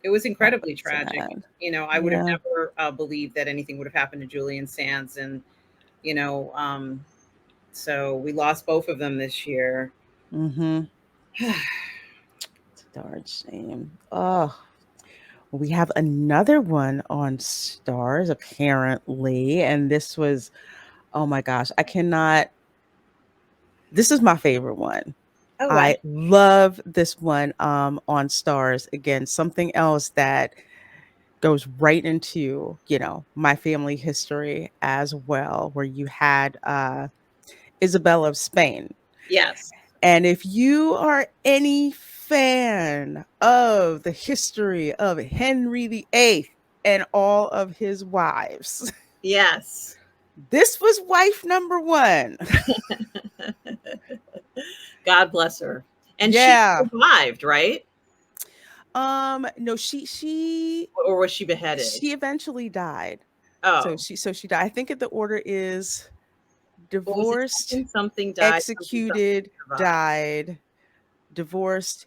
It was That incredibly was tragic. sad. I would have Yeah. never believed that anything would have happened to Julian Sands, and you know, so we lost both of them this year. Mm-hmm. It's a darn shame. Oh, we have another one on Stars apparently, and this was, oh my gosh, I cannot. This is my favorite one. Oh, I love this one on Stars. Again, something else that goes right into, my family history as well, where you had Isabella of Spain. yes, And if you are any fan of the history of Henry VIII and all of his wives, yes. this was wife number one. God bless her. And she Yeah. survived, right? No, she Or was she beheaded? she eventually died. Oh, So she died. I think the order is what was it? divorced, Something died. executed, Something survived. died, divorced,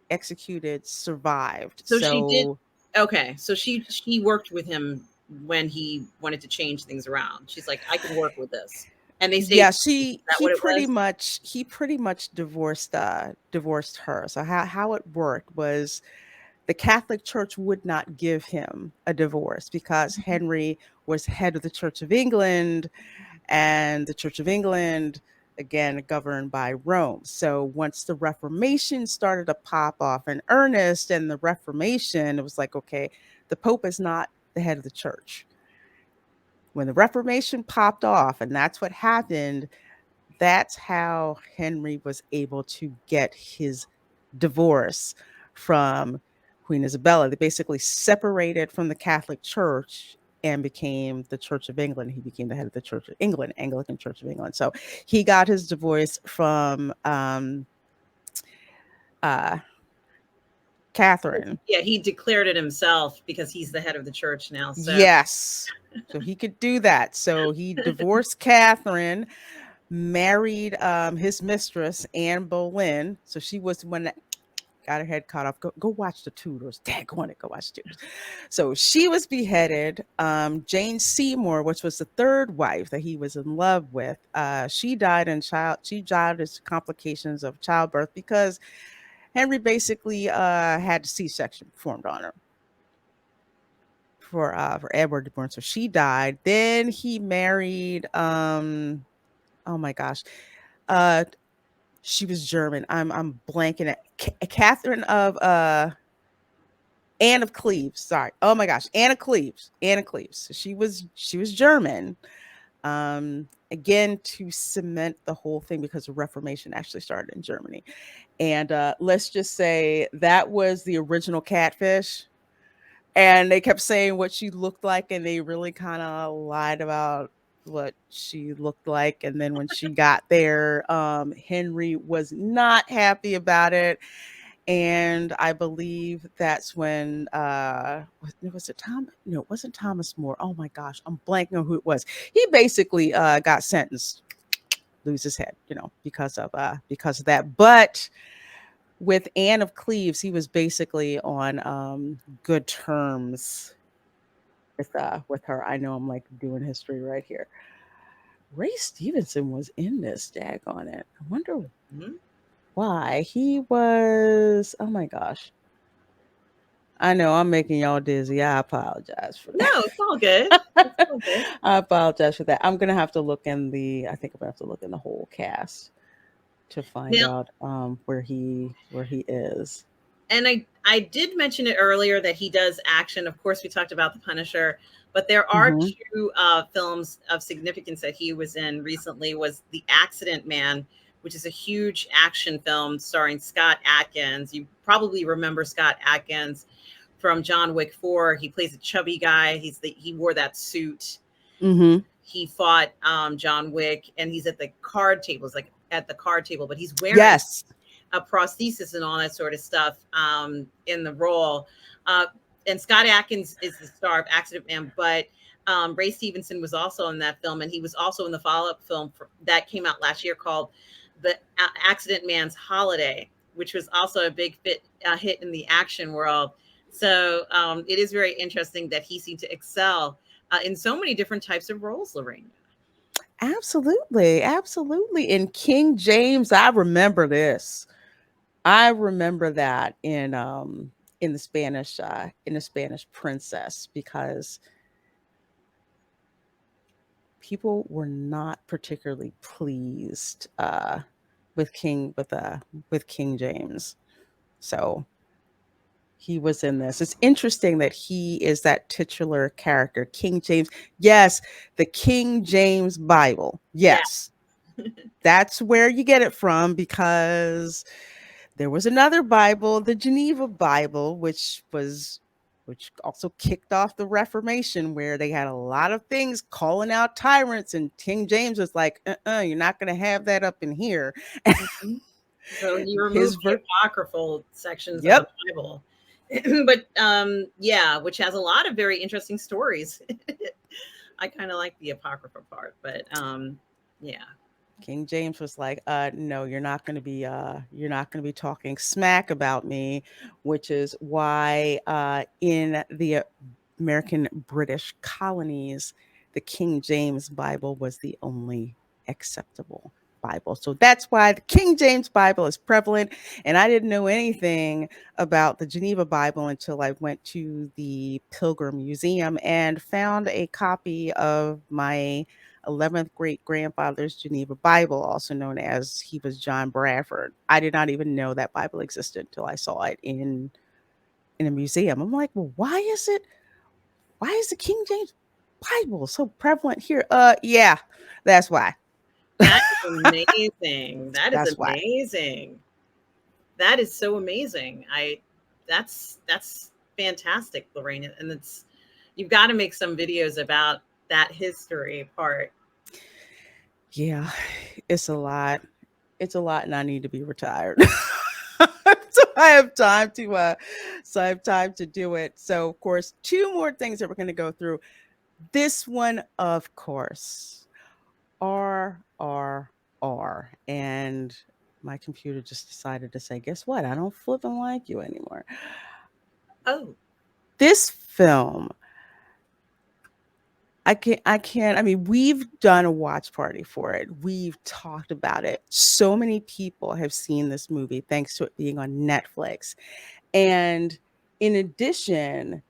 executed, survived. So she did. So Okay, so she worked with him when he wanted to change things around. She's like, I can work with this, and they stayed. yeah, Is that what it was? he pretty much divorced her. So how it worked was the Catholic Church would not give him a divorce because Henry was head of the Church of England, and the Church of England, again, governed by Rome. So once the Reformation started to pop off in earnest, and the Reformation, it was like, okay, the Pope is not the head of the church. When the Reformation popped off, and that's what happened, that's how Henry was able to get his divorce from Queen Isabella. They basically separated from the Catholic Church and became the Church of England. He became the head of the Church of England, Anglican Church of England. So he got his divorce from Catherine. Yeah, he declared it himself because he's the head of the church now. So Yes. So he could do that. So he divorced Catherine, married his mistress, Anne Boleyn. So she was the one that got her head cut off. Go watch the Tudors. Daggone it, go watch the Tudors. So she was beheaded. Jane Seymour, which was the third wife that he was in love with, she died as complications of childbirth because Henry basically had a C-section performed on her for Edward de Bourgh. So she died. Then he married oh my gosh. She was German. I'm blanking at Catherine of Anne of Cleves. Sorry. Oh my gosh, Anne of Cleves. Anne of Cleves. So she was German. Again, to cement the whole thing because the Reformation actually started in Germany. And let's just say that was the original catfish. And they kept saying what she looked like, and they really kind of lied about what she looked like. And then when she got there, Henry was not happy about it. And I believe that's when was it Tom? No, it wasn't Thomas More. Oh my gosh, I'm blanking on who it was. He basically got sentenced, lose his head, because of that. But with Anne of Cleves, he was basically on good terms with her. I know I'm like doing history right here. Ray Stevenson was in this, daggone it. I wonder Mhm. why. He was, oh my gosh. I know I'm making y'all dizzy. I apologize for No, that. it's all good. It's all good. I apologize for that. I'm gonna have to look in the. I think I'm gonna have to look in the whole cast to find Now, out where he is. and I did mention it earlier that he does action. Of course, we talked about The Punisher, but there are Hmm. two films of significance that he was in recently. Was The Accident Man, which is a huge action film starring Scott Adkins. You probably remember Scott Adkins from John Wick 4. He plays a chubby guy. He wore that suit. Hmm. He fought John Wick, and he's at the card tables, like at the card table, but he's wearing Yes. a prosthesis and all that sort of stuff in the role. Uh, and Scott Adkins is the star of Accident Man, but Ray Stevenson was also in that film, and he was also in the follow-up film that came out last year called The Accident Man's Holiday, which was also a big hit in the action world. So it is very interesting that he seemed to excel in so many different types of roles, Lorraine. Absolutely, absolutely. In King James, I remember this. I remember that in the Spanish Princess, because people were not particularly pleased with King James. So he was in this. It's interesting that he is that titular character, King James. Yes, the King James Bible. Yeah. Yes. That's where you get it from, because there was another Bible, the Geneva Bible, which also kicked off the Reformation, where they had a lot of things calling out tyrants, and King James was like, you're not going to have that up in here. Mhm. So he removed His the ver- apocryphal sections of the Yep. Bible. But yeah, which has a lot of very interesting stories. I kind of like the apocryphal part, but yeah. King James was like, no, you're not going to be talking smack about me, which is why in the American British colonies, the King James Bible was the only acceptable Bible. So that's why the King James Bible is prevalent. And I didn't know anything about the Geneva Bible until I went to the Pilgrim Museum and found a copy of my 11th great grandfather's Geneva Bible, also known as he was John Bradford. I did not even know that Bible existed until I saw it in a museum. I'm like, well, why is the King James Bible so prevalent here? Yeah, that's why. That is amazing. That is That's why. amazing. That is so amazing. That's fantastic, Lorraine. And it's you've got to make some videos about that history part. Yeah, it's a lot. It's a lot, and I need to be retired. So I have time to do it. So of course, two more things that we're going to go through. This one, of course, RRR. And my computer just decided to say, guess what? I don't flipping like you anymore. Oh, This film, I mean, we've done a watch party for it. We've talked about it. So many people have seen this movie thanks to it being on Netflix. And in addition,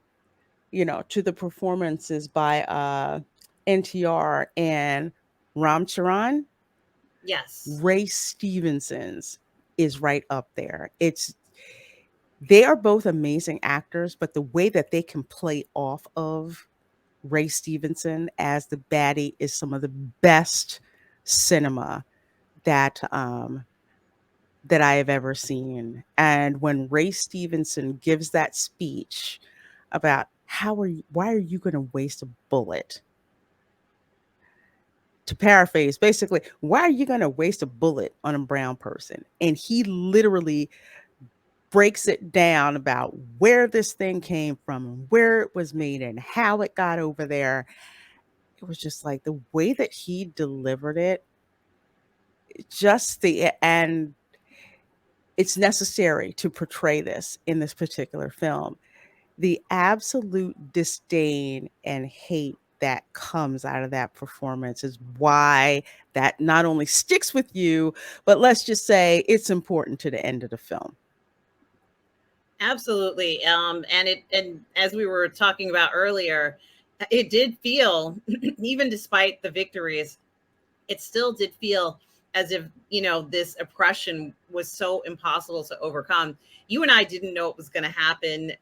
to the performances by NTR and Ram Charan, yes. Ray Stevenson's is right up there. They are both amazing actors, but the way that they can play off of Ray Stevenson as the baddie is some of the best cinema that that I have ever seen. And when Ray Stevenson gives that speech about why are you going to waste a bullet? To paraphrase, basically, why are you going to waste a bullet on a brown person? And he literally breaks it down about where this thing came from, where it was made, and how it got over there. It was just like the way that he delivered it, just the and it's necessary to portray this in this particular film. The absolute disdain and hate that comes out of that performance is why that not only sticks with you, but let's just say it's important to the end of the film. Absolutely. And as we were talking about earlier, it did feel, even despite the victories, it still did feel as if, this oppression was so impossible to overcome. You and I didn't know it was going to happen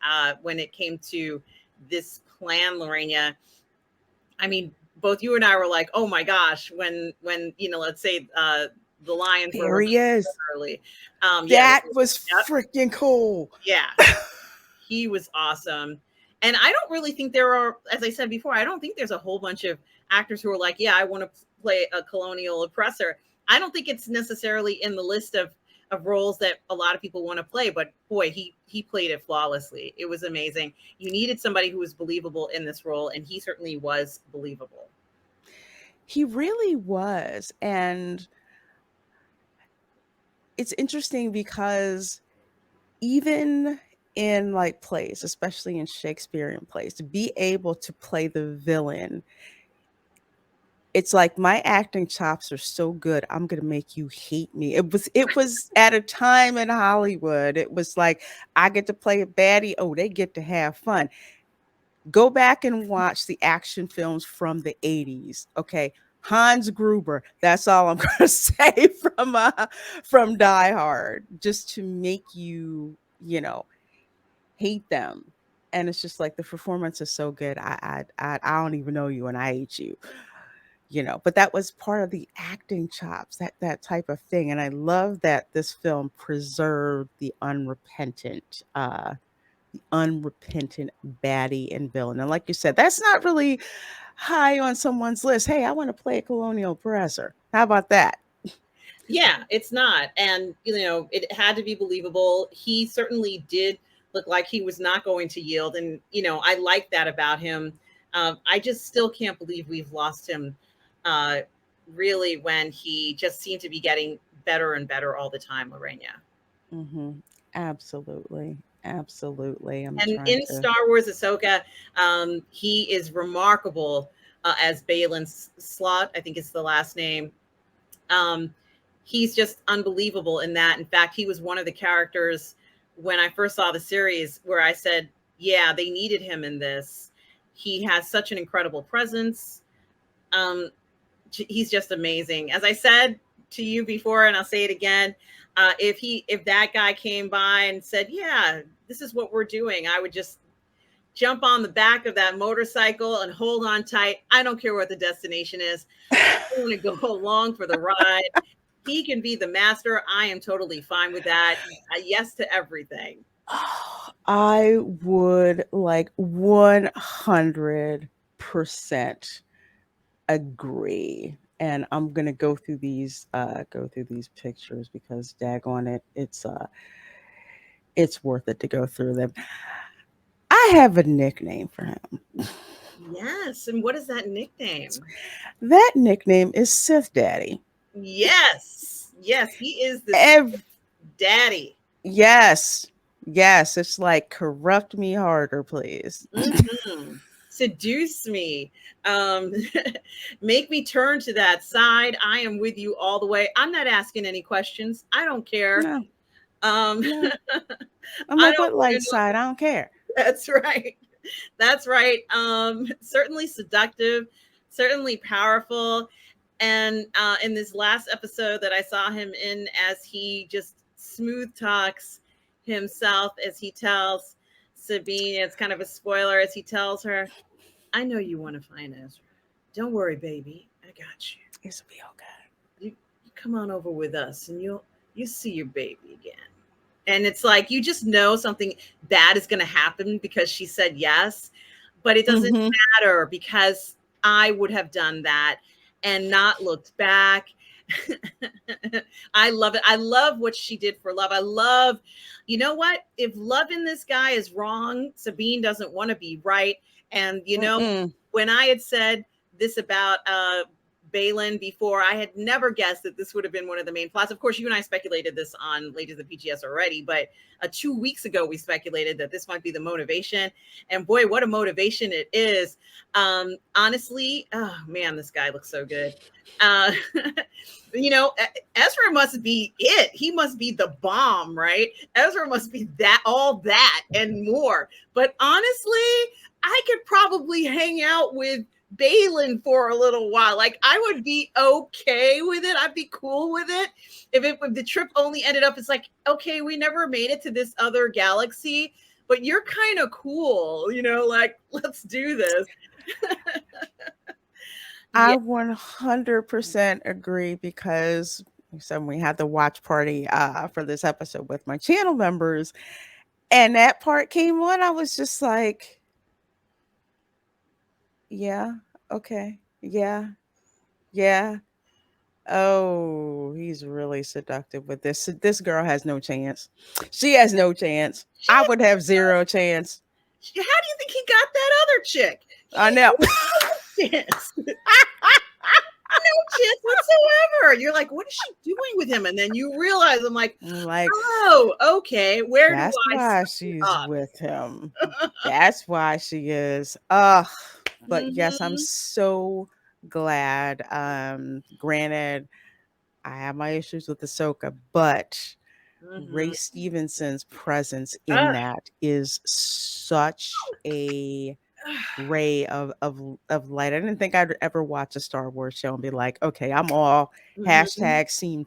when it came to this plan, Lorena. I mean, both you and I were like, oh my gosh, when let's say the Lions There were he is. early. That was freaking cool. Yeah. He was awesome. And I don't really think there are, as I said before, I don't think there's a whole bunch of actors who are like, yeah, I want to play a colonial oppressor. I don't think it's necessarily in the list of roles that a lot of people want to play, but boy, he played it flawlessly. It was amazing. You needed somebody who was believable in this role, and he certainly was believable. He really was. And it's interesting because even in like plays, especially in Shakespearean plays, to be able to play the villain, it's like my acting chops are so good, I'm gonna make you hate me. It was at a time in Hollywood. It was like I get to play a baddie. Oh, they get to have fun. Go back and watch the action films from the 80s. Okay. Hans Gruber. That's all I'm gonna say from Die Hard, just to make you, hate them. And it's just like the performance is so good. I don't even know you and I hate you. But that was part of the acting chops, that type of thing. And I love that this film preserved the unrepentant baddie and villain. And like you said, that's not really high on someone's list. Hey, I want to play a colonial oppressor. How about that? Yeah, it's not. And, it had to be believable. He certainly did look like he was not going to yield. And, I like that about him. I just still can't believe we've lost him, really, when he just seemed to be getting better and better all the time, Lorena. Mm-hmm. Absolutely. Absolutely. I'm And trying in to. Star Wars Ahsoka, he is remarkable as Balin Slot, I think is the last name. Um, he's just unbelievable in that. In fact, he was one of the characters when I first saw the series where I said, yeah, they needed him in this. He has such an incredible presence. He's just amazing. As I said to you before, and I'll say it again, if that guy came by and said, yeah, this is what we're doing, I would just jump on the back of that motorcycle and hold on tight. I don't care what the destination is. I want to go along for the ride. He can be the master. I am totally fine with that. Yes to everything. I would like 100% agree. And I'm gonna go through these pictures because daggone it, it's worth it to go through them. I have a nickname for him. Yes. And what is that nickname? That nickname is Sith Daddy. Yes. Yes. He is the daddy. Yes. Yes. It's like corrupt me harder, please. Mm-hmm. Seduce me. Make me turn to that side. I am with you all the way. I'm not asking any questions. I don't care. No. No. I'm like, what light side? I don't care. That's right. That's right. Certainly seductive, certainly powerful. And in this last episode that I saw him in, as he just smooth talks himself, as he tells Sabine, it's kind of a spoiler, as he tells her, I know you want to find Ezra. Don't worry, baby. I got you. It'll be okay. You come on over with us and you'll see your baby again. And it's like, you just know something bad is going to happen because she said yes, but it doesn't matter because I would have done that and not looked back. I love it. I love what she did for love. I love, you know what? If loving this guy is wrong, Sabine doesn't want to be right. And, when I had said this about Balin before. I had never guessed that this would have been one of the main plots. Of course, you and I speculated this on Ladies of the PGS already, but 2 weeks ago we speculated that this might be the motivation. And boy, what a motivation it is. Honestly, oh man, this guy looks so good. You know, Ezra must be it. He must be the bomb, right? Ezra must be that, all that and more. But honestly, I could probably hang out with Balin for a little while. Like, I would be okay with it. I'd be cool with it. If the trip only ended up, it's like, okay, we never made it to this other galaxy, but you're kind of cool, you know, like, let's do this. I 100% agree, because so we had the watch party for this episode with my channel members, and that part came on. I was just like, yeah, okay, yeah. Oh, he's really seductive with this. This girl has no chance. She has no chance. I would have zero chance. How do you think he got that other chick? I know. No chance. No chance whatsoever. You're like, what is she doing with him? And then you realize, I'm like, oh, okay. Where that's do I why she's up? with him. That's why she is. But yes, I'm so glad. Granted, I have my issues with Ahsoka, but Ray Stevenson's presence in that is such a ray of light. I didn't think I'd ever watch a Star Wars show and be like, okay, I'm all hashtag team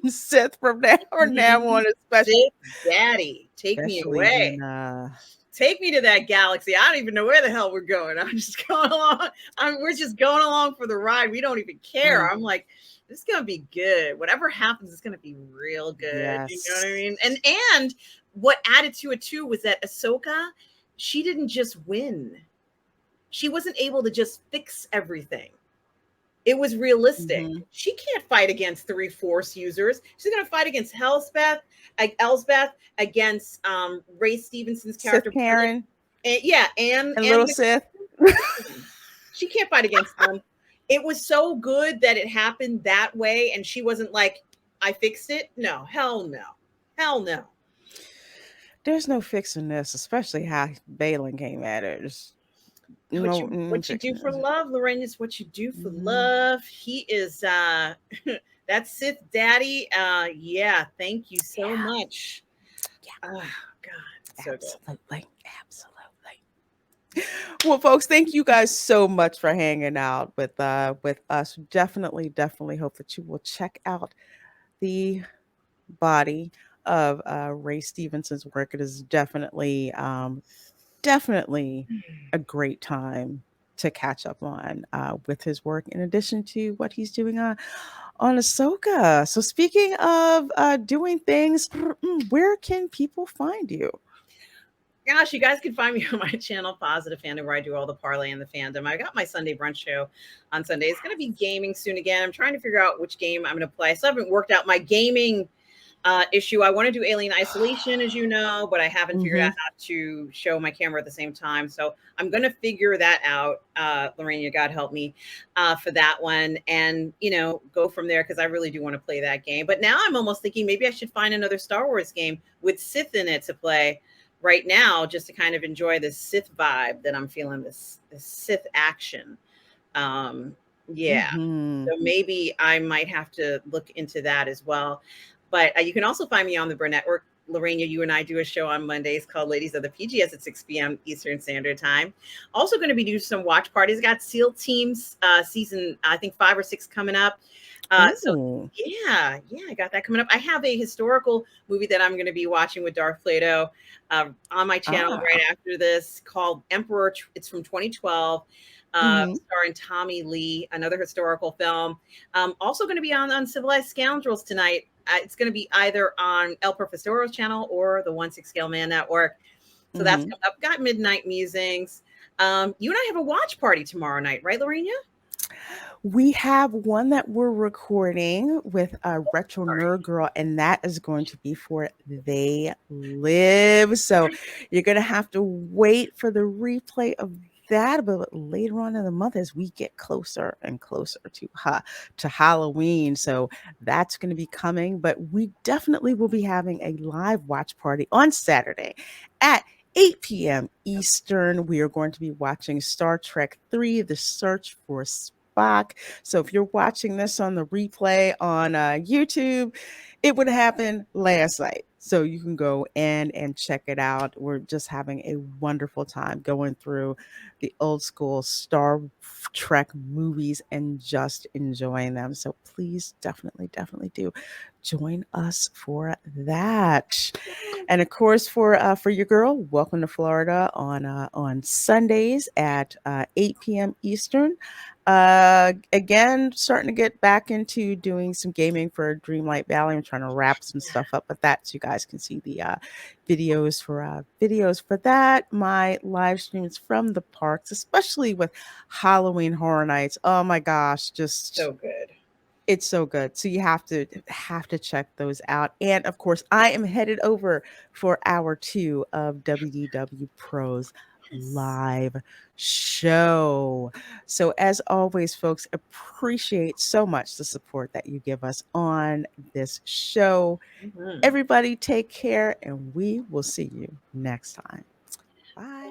Sith from now on, especially Sith Daddy, take me away. When, take me to that galaxy. I don't even know where the hell we're going. I'm just going along. We're just going along for the ride. We don't even care. I'm like, this is gonna be good. Whatever happens, it's gonna be real good. Yes. You know what I mean? And what added to it too was that Ahsoka, she didn't just win. She wasn't able to just fix everything. It was realistic. She can't fight against 3 Force users. She's gonna fight against Elsbeth, against Ray Stevenson's character, Sith Karen. And Little Sith. She can't fight against them. It was so good that it happened that way, and she wasn't like, I fixed it. No, hell no. There's no fixing this, especially how Balin came at it. What you do for love, Lorraine, is what you do for love. He is that Sith Daddy. Yeah, thank you so much. Oh God, so absolutely. Well, folks, thank you guys so much for hanging out with us. Definitely hope that you will check out the body of Ray Stevenson's work. It is definitely a great time to catch up on with his work, in addition to what he's doing on Ahsoka. So speaking of doing things, where can people find you? Gosh, you guys can find me on my channel, Positive Fandom, where I do all the parlay and the fandom. I got my Sunday brunch show on Sunday. It's going to be gaming soon again. I'm trying to figure out which game I'm going to play. I still haven't worked out my gaming issue. I want to do Alien Isolation, as you know, but I haven't figured out how to show my camera at the same time. So I'm going to figure that out. Lorena, God help me for that one, and go from there, because I really do want to play that game. But now I'm almost thinking maybe I should find another Star Wars game with Sith in it to play right now, just to kind of enjoy this Sith vibe that I'm feeling, this Sith action. So maybe I might have to look into that as well. But you can also find me on the Burn Network. Lorena, you and I do a show on Mondays called Ladies of the PGS at 6 p.m. Eastern Standard Time. Also going to be doing some watch parties. I got SEAL Teams season, I think 5 or 6 coming up. So yeah, I got that coming up. I have a historical movie that I'm going to be watching with Darth Plato on my channel right after this, called Emperor. It's from 2012. Starring Tommy Lee, another historical film. Also going to be on Uncivilized Scoundrels tonight. It's going to be either on El Profesoro's channel or the 1/6 Scale Man Network. So that's coming up. Got Midnight Musings. You and I have a watch party tomorrow night, right, Lorena? We have one that we're recording with a Retro Nerd Girl, and that is going to be for They Live. So you're going to have to wait for the replay of that a little bit later on in the month as we get closer and closer to Halloween. So that's going to be coming, but we definitely will be having a live watch party on Saturday at 8 p.m. Eastern. We are going to be watching Star Trek 3, The Search for Spock. So if you're watching this on the replay on YouTube, it would happen last night. So you can go in and check it out. We're just having a wonderful time going through the old school Star Trek movies and just enjoying them. So please definitely do join us for that. And of course, for your girl, welcome to Florida on Sundays at 8 p.m. Eastern. Again, starting to get back into doing some gaming for Dreamlight Valley. I'm trying to wrap some stuff up with that so you guys can see the videos for that. My live streams from the parks, especially with Halloween Horror Nights. Oh my gosh, just So good. it's so good. So you have to check those out. And of course, I am headed over for hour 2 of WDW Pros live show. So as always, folks, appreciate so much the support that you give us on this show. Mhm. Everybody take care, and we will see you next time. Bye.